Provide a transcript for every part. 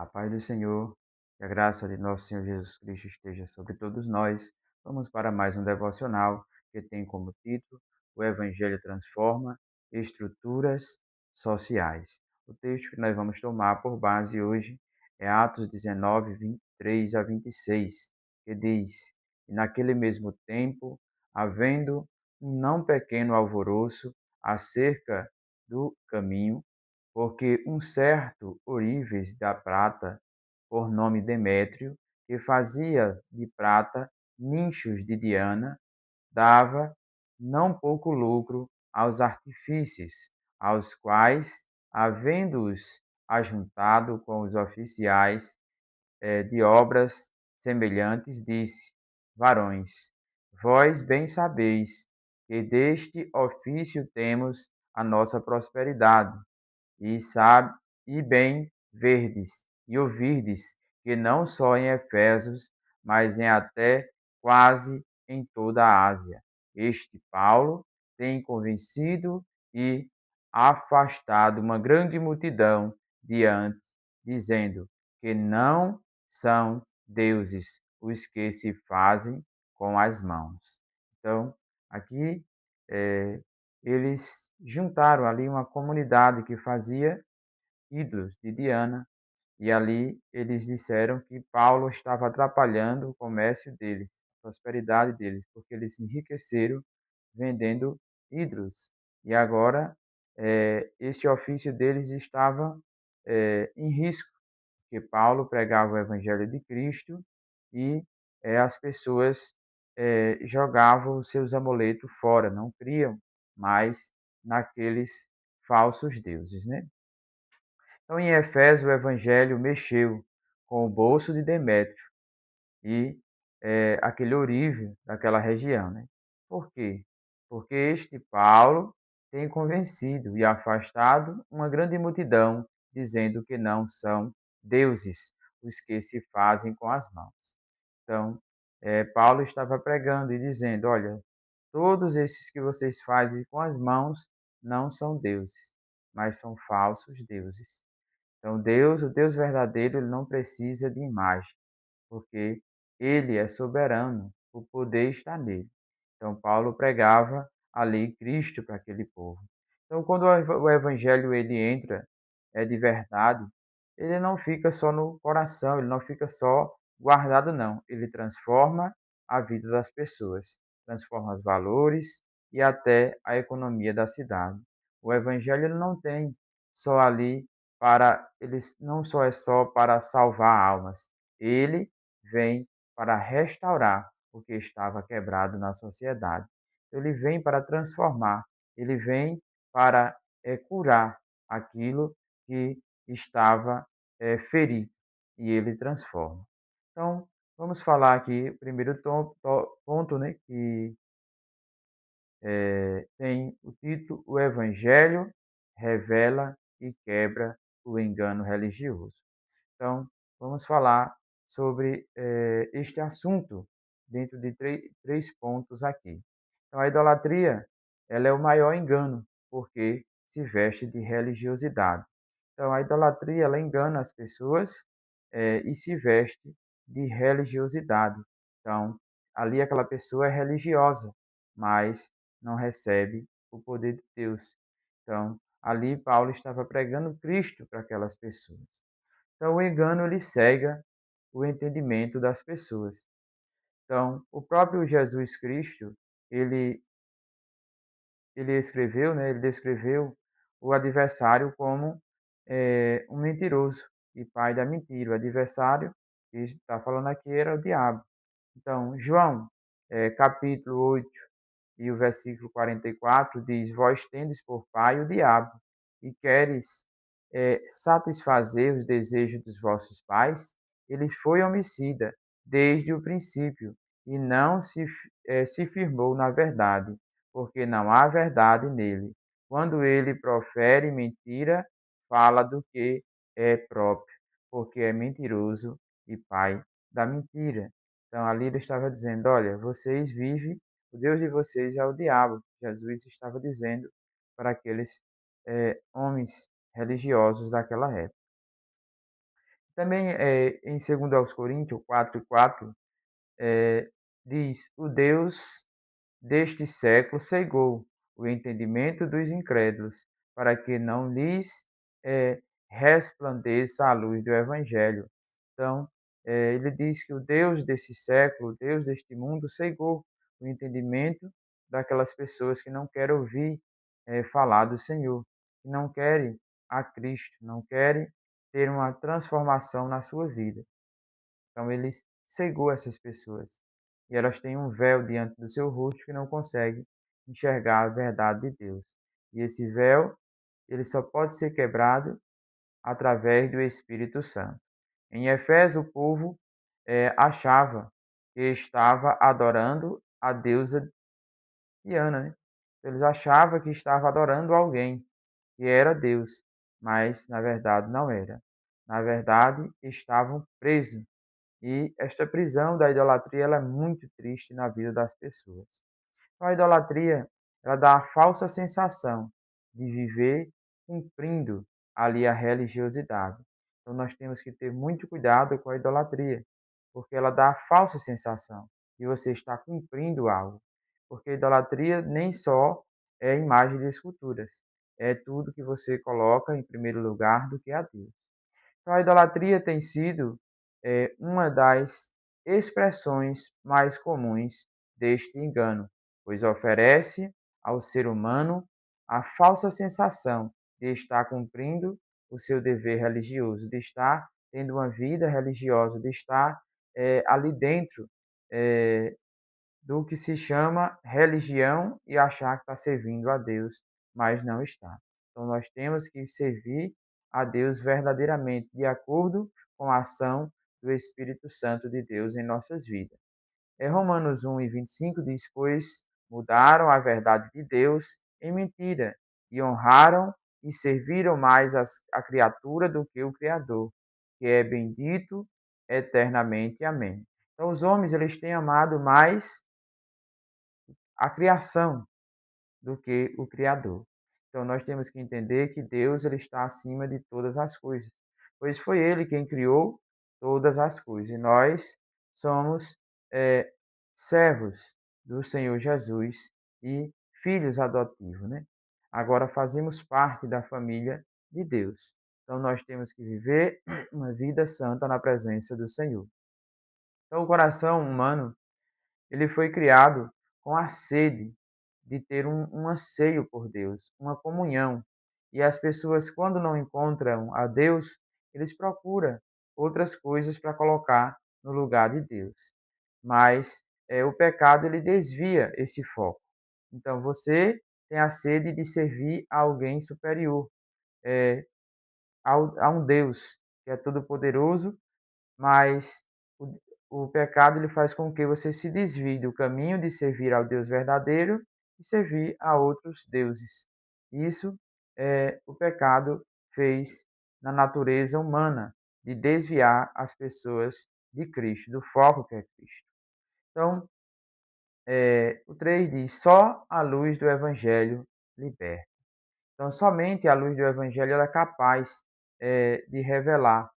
A paz do Senhor e a graça de nosso Senhor Jesus Cristo esteja sobre todos nós. Vamos para mais um devocional que tem como título O Evangelho Transforma Estruturas Sociais. O texto que nós vamos tomar por base hoje é Atos 19, 23 a 26, que diz: E naquele mesmo tempo, havendo um não pequeno alvoroço acerca do caminho, porque um certo ourives da prata, por nome Demétrio, que fazia de prata nichos de Diana, dava não pouco lucro aos artífices, aos quais, havendo-os ajuntado com os oficiais de obras semelhantes, disse: Varões, vós bem sabeis que deste ofício temos a nossa prosperidade e sabe e bem verdes e ouvirdes que não só em Efésios, mas em até quase em toda a Ásia. Este Paulo tem convencido e afastado uma grande multidão diante, dizendo que não são deuses os que se fazem com as mãos. Então, aqui é, eles juntaram ali uma comunidade que fazia ídolos de Diana, e ali eles disseram que Paulo estava atrapalhando o comércio deles, a prosperidade deles, porque eles se enriqueceram vendendo ídolos. E agora esse ofício deles estava em risco, porque Paulo pregava o evangelho de Cristo e as pessoas jogavam os seus amuletos fora, não criam mais naqueles falsos deuses, né? Então, em Efésios, o evangelho mexeu com o bolso de Demétrio e aquele ourive daquela região, né? Por quê? Porque este Paulo tem convencido e afastado uma grande multidão, dizendo que não são deuses os que se fazem com as mãos. Então, Paulo estava pregando e dizendo: olha, todos esses que vocês fazem com as mãos não são deuses, mas são falsos deuses. Então, Deus, o Deus verdadeiro, ele não precisa de imagem, porque ele é soberano, o poder está nele. Então, Paulo pregava ali Cristo para aquele povo. Então, quando o evangelho ele entra de verdade, ele não fica só no coração, ele não fica só guardado, não. Ele transforma a vida das pessoas, transforma os valores e até a economia da cidade. O evangelho ele não tem só ali ele não só é só para salvar almas, ele vem para restaurar o que estava quebrado na sociedade. Ele vem para transformar, ele vem para curar aquilo que estava ferido e ele transforma. Então, vamos falar aqui, primeiro ponto, né, que tem o título: O Evangelho revela e quebra o engano religioso. Então, vamos falar sobre este assunto dentro de três pontos aqui. Então, a idolatria ela é o maior engano, porque se veste de religiosidade. Então, a idolatria ela engana as pessoas e se veste de religiosidade. Então, ali aquela pessoa é religiosa, mas não recebe o poder de Deus. Então, ali Paulo estava pregando Cristo para aquelas pessoas. Então, o engano ele cega o entendimento das pessoas. Então, o próprio Jesus Cristo, ele, ele escreveu, né, ele descreveu o adversário como um mentiroso e pai da mentira. O adversário que está falando aqui era o diabo. Então, João, capítulo 8 e o versículo 44 diz: Vós tendes por pai o diabo, e queres satisfazer os desejos dos vossos pais? Ele foi homicida desde o princípio, e não se firmou na verdade, porque não há verdade nele. Quando ele profere mentira, fala do que é próprio, porque é mentiroso e pai da mentira. Então ali ele estava dizendo: olha, vocês vivem, o Deus de vocês é o diabo. Jesus estava dizendo para aqueles homens religiosos daquela época. Também em 2 aos Coríntios 4:4, diz: "O Deus deste século cegou o entendimento dos incrédulos, para que não lhes resplandeça a luz do Evangelho." Então, ele diz que o Deus desse século, o Deus deste mundo, cegou o entendimento daquelas pessoas que não querem ouvir falar do Senhor, que não querem a Cristo, não querem ter uma transformação na sua vida. Então ele cegou essas pessoas. E elas têm um véu diante do seu rosto que não conseguem enxergar a verdade de Deus. E esse véu, ele só pode ser quebrado através do Espírito Santo. Em Efésio, o povo achava que estava adorando a deusa Diana, né? Eles achavam que estava adorando alguém, que era Deus, mas na verdade não era. Na verdade, estavam presos, e esta prisão da idolatria ela é muito triste na vida das pessoas. Então, a idolatria ela dá a falsa sensação de viver cumprindo ali a religiosidade. Então, nós temos que ter muito cuidado com a idolatria, porque ela dá a falsa sensação de você estar cumprindo algo. Porque a idolatria nem só é imagem de esculturas, é tudo que você coloca em primeiro lugar do que a Deus. Então, a idolatria tem sido uma das expressões mais comuns deste engano, pois oferece ao ser humano a falsa sensação de estar cumprindo o seu dever religioso, de estar tendo uma vida religiosa, de estar ali dentro eh, do que se chama religião e achar que está servindo a Deus, mas não está. Então nós temos que servir a Deus verdadeiramente, de acordo com a ação do Espírito Santo de Deus em nossas vidas. Romanos 1:25 diz: "Pois mudaram a verdade de Deus em mentira, e honraram e serviram mais a criatura do que o Criador, que é bendito eternamente. Amém." Então os homens eles têm amado mais a criação do que o Criador. Então nós temos que entender que Deus ele está acima de todas as coisas, pois foi Ele quem criou todas as coisas. E nós somos é, servos do Senhor Jesus e filhos adotivos, né? Agora fazemos parte da família de Deus. Então nós temos que viver uma vida santa na presença do Senhor. Então o coração humano ele foi criado com a sede de ter um anseio por Deus, uma comunhão. E as pessoas, quando não encontram a Deus, eles procuram outras coisas para colocar no lugar de Deus. Mas o pecado ele desvia esse foco. Então você tem a sede de servir a alguém superior, é, a um Deus que é todo-poderoso, mas o pecado ele faz com que você se desvie do caminho de servir ao Deus verdadeiro e servir a outros deuses. Isso o pecado fez na natureza humana, de desviar as pessoas de Cristo, do foco que é Cristo. Então, o 3 diz: "Só a luz do Evangelho liberta." Então, somente a luz do Evangelho ela é capaz de revelar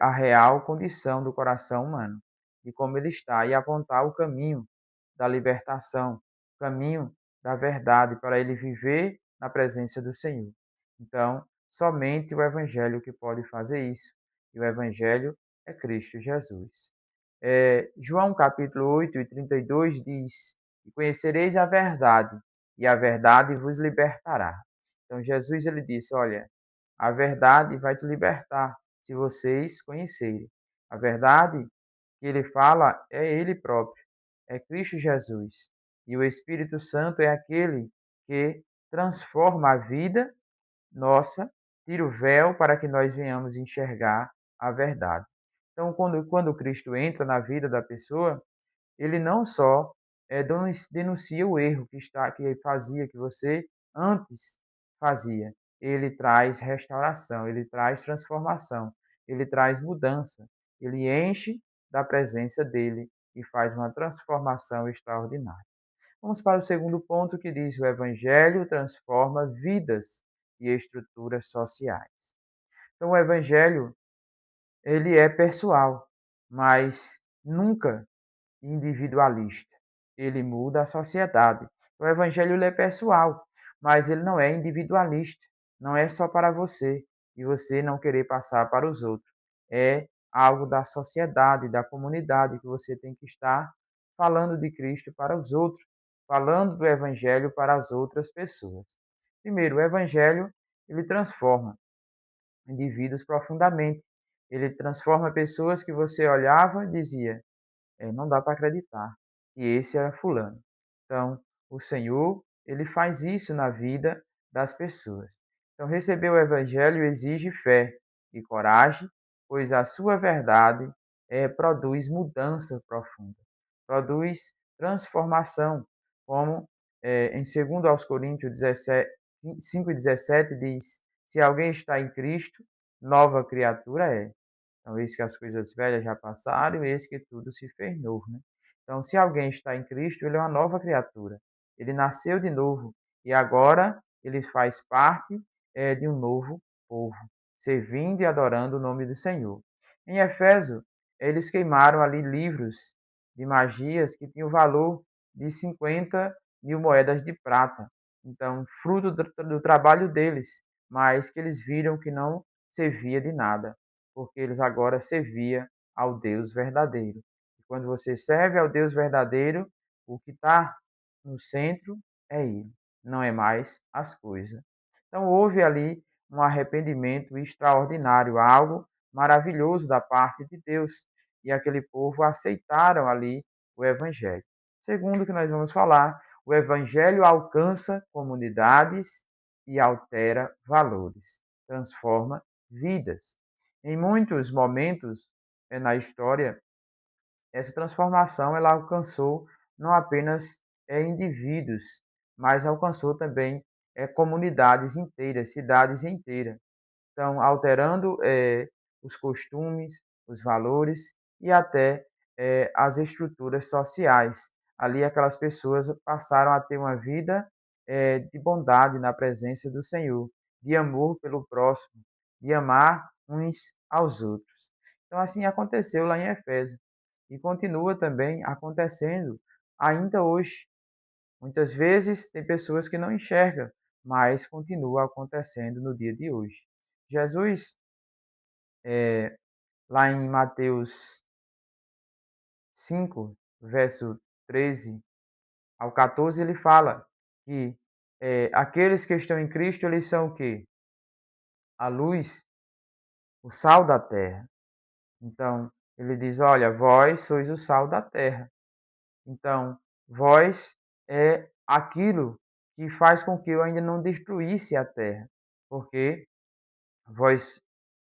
a real condição do coração humano, de como ele está, e apontar o caminho da libertação, o caminho da verdade, para ele viver na presença do Senhor. Então, somente o Evangelho que pode fazer isso, e o Evangelho é Cristo Jesus. João capítulo 8:32 diz: "E conhecereis a verdade, e a verdade vos libertará." Então Jesus ele disse: olha, a verdade vai te libertar se vocês conhecerem. A verdade que ele fala é ele próprio, é Cristo Jesus. E o Espírito Santo é aquele que transforma a vida nossa, tira o véu para que nós venhamos enxergar a verdade. Então, quando Cristo entra na vida da pessoa, ele não só denuncia o erro que fazia, que você antes fazia. Ele traz restauração, ele traz transformação, ele traz mudança. Ele enche da presença dele e faz uma transformação extraordinária. Vamos para o segundo ponto que diz: o evangelho transforma vidas e estruturas sociais. Então, o evangelho ele é pessoal, mas nunca individualista. Ele muda a sociedade. O evangelho ele é pessoal, mas ele não é individualista. Não é só para você e você não querer passar para os outros. É algo da sociedade, da comunidade que você tem que estar falando de Cristo para os outros, falando do evangelho para as outras pessoas. Primeiro, o evangelho ele transforma indivíduos profundamente. Ele transforma pessoas que você olhava e dizia: não dá para acreditar. E esse era fulano. Então, o Senhor, ele faz isso na vida das pessoas. Então, receber o evangelho exige fé e coragem, pois a sua verdade produz mudança profunda, produz transformação, como em 2 aos Coríntios 17, 5:17 diz: se alguém está em Cristo, nova criatura é. Então, eis que as coisas velhas já passaram, e eis que tudo se fez novo, né? Então, se alguém está em Cristo, ele é uma nova criatura. Ele nasceu de novo e agora ele faz parte de um novo povo, servindo e adorando o nome do Senhor. Em Efésio, eles queimaram ali livros de magias que tinham o valor de 50.000 moedas de prata. Então, fruto do trabalho deles, mas que eles viram que não servia de nada, porque eles agora serviam ao Deus verdadeiro. E quando você serve ao Deus verdadeiro, o que está no centro é Ele, não é mais as coisas. Então houve ali um arrependimento extraordinário, algo maravilhoso da parte de Deus. E aquele povo aceitaram ali o Evangelho. Segundo o que nós vamos falar, o Evangelho alcança comunidades e altera valores, transforma vidas. Em muitos momentos na história, essa transformação ela alcançou não apenas indivíduos, mas alcançou também comunidades inteiras, cidades inteiras. Então, alterando os costumes, os valores e até as estruturas sociais. Ali, aquelas pessoas passaram a ter uma vida de bondade na presença do Senhor, de amor pelo próximo, de amar uns aos outros. Então, assim aconteceu lá em Efésio e continua também acontecendo ainda hoje. Muitas vezes tem pessoas que não enxergam, mas continua acontecendo no dia de hoje. Jesus, lá em Mateus 5, verso 13 ao 14, ele fala que aqueles que estão em Cristo, eles são o quê? A luz, o sal da terra. Então, ele diz, olha, vós sois o sal da terra. Então, vós é aquilo que faz com que eu ainda não destruísse a terra, porque vós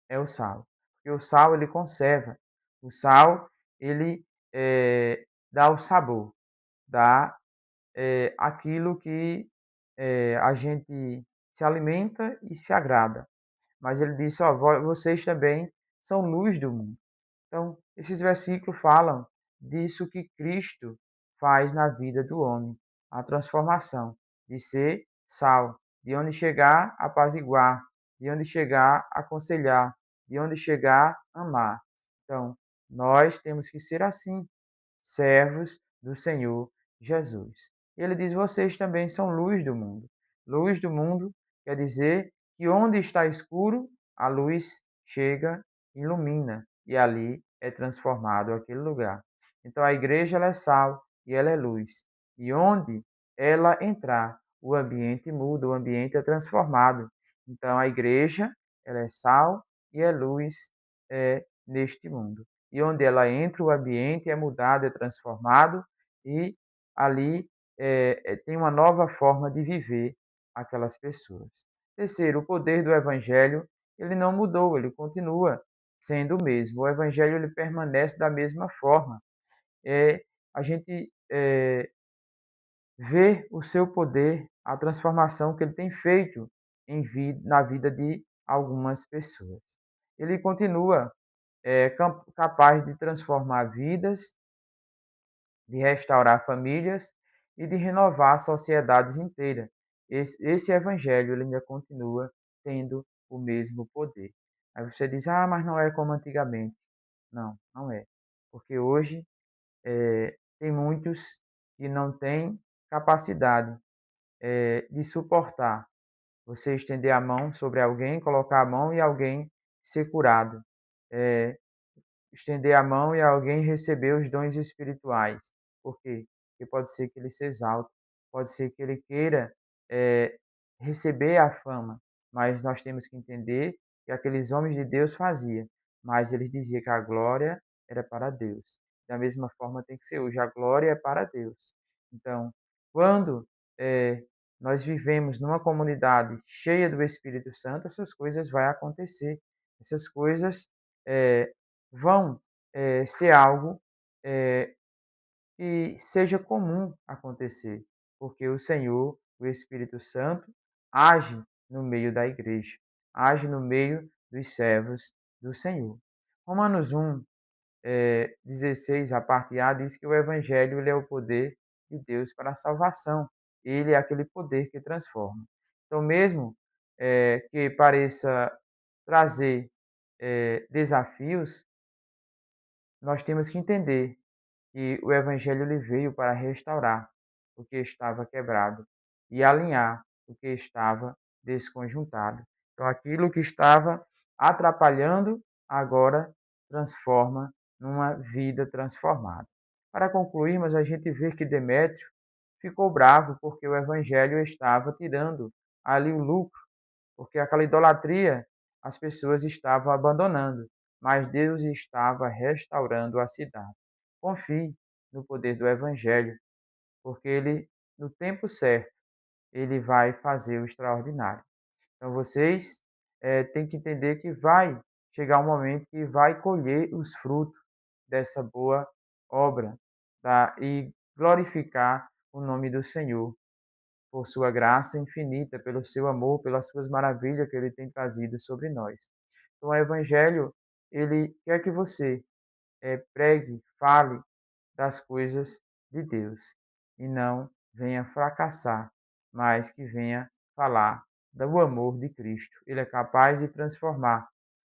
é o sal. Porque o sal ele conserva. O sal ele dá o sabor, dá aquilo que a gente se alimenta e se agrada. Mas ele disse, ó, vocês também são luz do mundo. Então, esses versículos falam disso que Cristo faz na vida do homem, a transformação de ser sal, de onde chegar, apaziguar, de onde chegar, aconselhar, de onde chegar, amar. Então, nós temos que ser assim, servos do Senhor Jesus. E ele diz: vocês também são luz do mundo. Luz do mundo quer dizer que onde está escuro, a luz chega, ilumina, e ali é transformado aquele lugar. Então a igreja ela é sal e ela é luz. E onde ela entrar, o ambiente muda, o ambiente é transformado. Então a igreja ela é sal e é luz neste mundo. E onde ela entra, o ambiente é mudado, é transformado e ali tem uma nova forma de viver aquelas pessoas. Terceiro, o poder do evangelho, ele não mudou, ele continua sendo o mesmo. O evangelho ele permanece da mesma forma. A gente vê o seu poder, a transformação que ele tem feito na vida de algumas pessoas. Ele continua capaz de transformar vidas, de restaurar famílias e de renovar sociedades inteiras. Esse evangelho ele ainda continua tendo o mesmo poder. Aí você diz: "Ah, mas não é como antigamente". Não, não é. Porque hoje, tem muitos que não têm capacidade, de suportar você estender a mão sobre alguém, colocar a mão e alguém ser curado. Eh Estender a mão e alguém receber os dons espirituais. Por quê? Porque pode ser que ele se exalte, pode ser que ele queira, eh, receber a fama, mas nós temos que entender que aqueles homens de Deus faziam, mas eles diziam que a glória era para Deus. Da mesma forma tem que ser hoje, a glória é para Deus. Então, quando, nós vivemos numa comunidade cheia do Espírito Santo, essas coisas vai acontecer. Essas coisas, eh, vão, ser algo, eh, que seja comum acontecer, porque o Senhor, o Espírito Santo, age no meio da igreja, age no meio dos servos do Senhor. Romanos 1, 16, a parte A, diz que o evangelho ele é o poder de Deus para a salvação. Ele é aquele poder que transforma. Então, mesmo, que pareça trazer, desafios, nós temos que entender que o evangelho ele veio para restaurar o que estava quebrado e alinhar o que estava desconjuntado. Então, aquilo que estava atrapalhando, agora transforma numa vida transformada. Para concluirmos, a gente vê que Demétrio ficou bravo porque o evangelho estava tirando ali o lucro, porque aquela idolatria as pessoas estavam abandonando, mas Deus estava restaurando a cidade. Confie no poder do Evangelho, porque ele, no tempo certo, ele vai fazer o extraordinário. Então vocês têm que entender que vai chegar um momento que vai colher os frutos dessa boa obra, tá? E glorificar o nome do Senhor por sua graça infinita, pelo seu amor, pelas suas maravilhas que ele tem trazido sobre nós. Então, o Evangelho, ele quer que você pregue, fale das coisas de Deus e não venha fracassar, mas que venha falar do amor de Cristo. Ele é capaz de transformar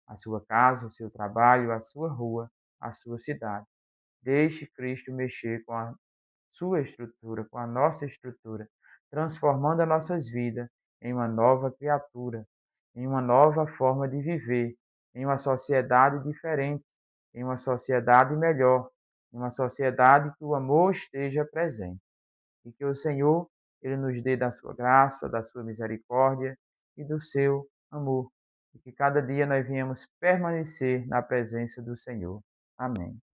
a sua casa, o seu trabalho, a sua rua, a sua cidade. Deixe Cristo mexer com a sua estrutura, com a nossa estrutura, transformando as nossas vidas em uma nova criatura, em uma nova forma de viver, em uma sociedade diferente, em uma sociedade melhor, em uma sociedade que o amor esteja presente. E que o Senhor, ele nos dê da sua graça, da sua misericórdia e do seu amor. E que cada dia nós venhamos permanecer na presença do Senhor. Amém.